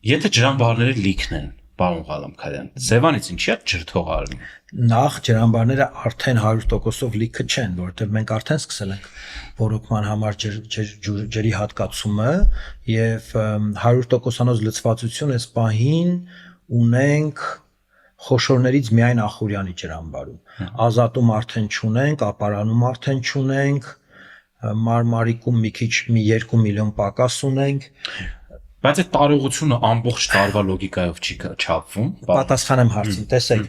Եթե ջրամբարները լիքն են, պարոն Ղալամքարյան, Սևանից ինչի՞ է ջրթող արվում։ Նախ ջրամբարները արդեն 100%-ով լիքը չեն, որովհետև մենք արդեն սկսել ենք ոռոգման համար ջրի հատկացումը եւ 100%-անոց լցվածություն այս պահին ունենք խոշորներից միայն Ախուրյանի ջրամբարում։ Ազատում արդեն չունենք, Ապարանում արդեն չունենք, Մարմարիկում մի քիչ 2 միլիոն պակաս ունենք։ Բայց այդ տարողությունը ամբողջ տարվա լոգիկայով չի չափվում։ Պատասխանեմ հարցին, տեսեք,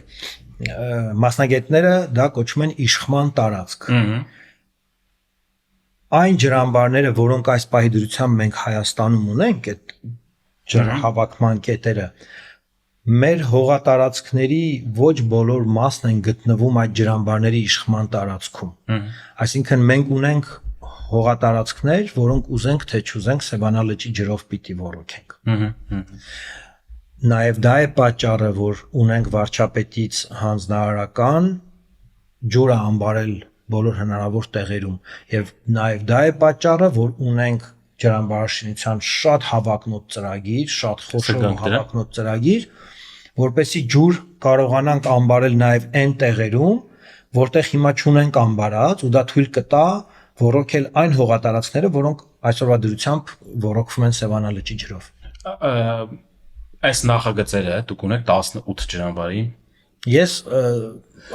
մասնագետները դա կոչում են իշխման տարածք։ Այն ջրամբարները, որոնք այս պահի դրությամբ մենք Հայաստանում ունենք, այդ ջրհավաքման կետերը, մեր հողատարածքների ոչ բոլոր մասն են գտնվում այդ ջրամբարների իշխման տարածքում։ Այսինքն մենք ունենք հողատարածքներ, որոնք ուզենք թե չուզենք Սևանա լճի ջրով պիտի ոռոգենք։ Նաև դա է պատճառը, որ ունենք վարչապետից հանձնարարական ջուրը ամբարել բոլոր հնարավոր տեղերում, եւ նաև դա է պատճառը, որ ունենք ջրամբարաշինության շատ հավակնոտ ծրագիր, շատ խոշոր հավակնոտ ծրագիր, որպեսզի ջուր կարողանանք ամբարել նաև այն տեղերում, որտեղ հիմա չունենք ամբարած, ու դա թույլ կտա ոռոգել այն հողատարածքները, որոնք այսօրվա դրությամբ ոռոգվում են Սևանա լճի ջրով։ Այս նախագծերը դուք ունեք 18 ջրամբարի։ Ես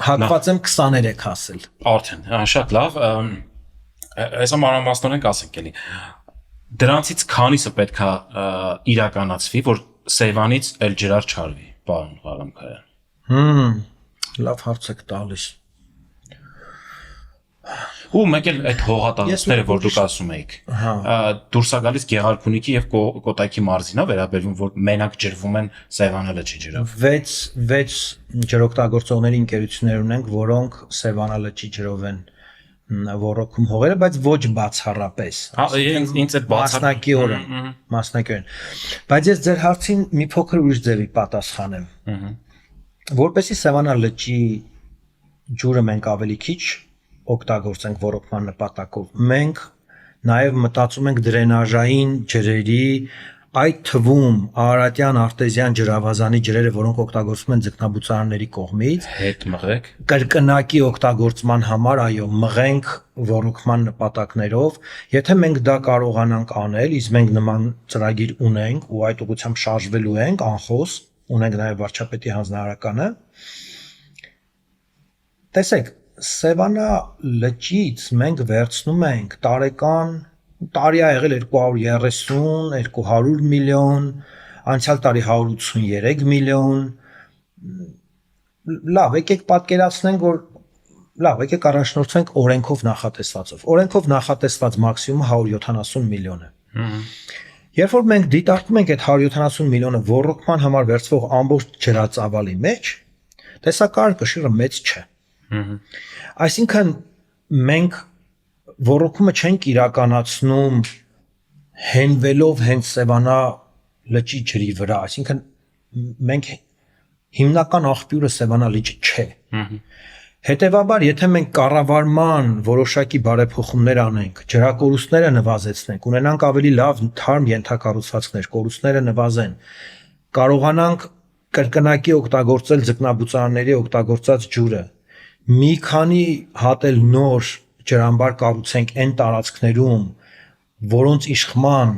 հակված եմ 23 ասել։ Արդեն, շատ լավ։ Այսօր մանրամասնորեն կասենք էլի։ Դրանցից քանիսը պետքա իրականացվի, որ Սևանից էլ ջրար չարվի, պարոն Ղալամքարյան։ Լավ հարց եք տալիս։ Ու մեկ էլ այդ հողատարածքները, որ դուք ասում եք, դուրս է գալիս Գեղարքունիքի եւ Կոտայքի մարզին, վերաբերվում, որ մենակ ջրվում են Սևանա լճի ջրով։ 6 ջրօգտագործողների ընկերություններ ունենք, որոնք Սևանա լճի ջրով են ոռոգում հողերը, բայց ոչ բացառապես։ Ինձ այդ մասնակիորեն։ Բայց ես ձեր հարցին մի փոքր ուրիշ ձևի պատասխանեմ։ Որպեսզի Սևանա լճի ջուրը մենք ավելի քիչ օգտագործենք ոռոգման նպատակով, մենք նաև մտածում ենք դրենաժային ջրերի, այդ թվում Արարատյան արտեզյան ջրավազանի ջրերը, որոնք օգտագործվում են ձկնաբուծարանների կողմից, հետ մղեք կրկնակի օգտագործման համար, այո, մղենք ոռոգման նպատակներով, եթե մենք դա կարողանանք անել, իսկ մենք նման ծրագիր ունենք ու այդ ուղղությամբ շարժվելու ենք անխոս, ունենք նաև վարչապետի հանձնարարականը։ Տեսեք, Սևանա լճից մենք վերցնում ենք տարեկան, տարի է եղել 230, 200 միլիոն, անցյալ տարի 183 միլիոն, լավ, եկեք պատկերացնենք, որ լավ, եկեք առաջնորդվենք օրենքով նախատեսվածով, օրենքով նախատեսված մաքսիմում 170 միլիոն է։ Երբ որ մենք դիտարկում ենք այդ 170 միլիոնը ոռոգման համար վերցվող ամբողջ ջրածավալի մեջ, տեսակարար կշիռը մեծ չէ։ Այսինքն մենք ոռոգումը չենք իրականացնում հենվելով հենց Սևանա լճի ջրի վրա, այսինքն մենք հիմնական աղբյուրը Սևանա լիճը չէ։ Հետևաբար, եթե մենք կառավարման որոշակի բարեփոխումներ անենք, ջրակորուստները նվազեցնենք, ունենանք ավելի լավ թարմ ենթակառուցվածքներ, կորուստները նվազեն, կարողանանք կրկնակի օգտագործել ձկնաբուծարանների օգտագործած ջուրը, մի քանի հատ էլ նոր ջրամբար կառուցենք այն տարածքներում, որոնց իշխման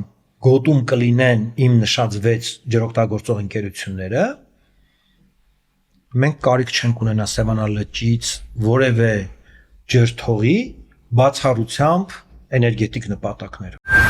գոտում կլինեն իմ նշած 6 ջրօգտագործող ընկերությունները, մենք կարիք չենք ունենա Սևանա լճից որևէ ջրթողի բացառությամբ էներգետիկ նպատակներով։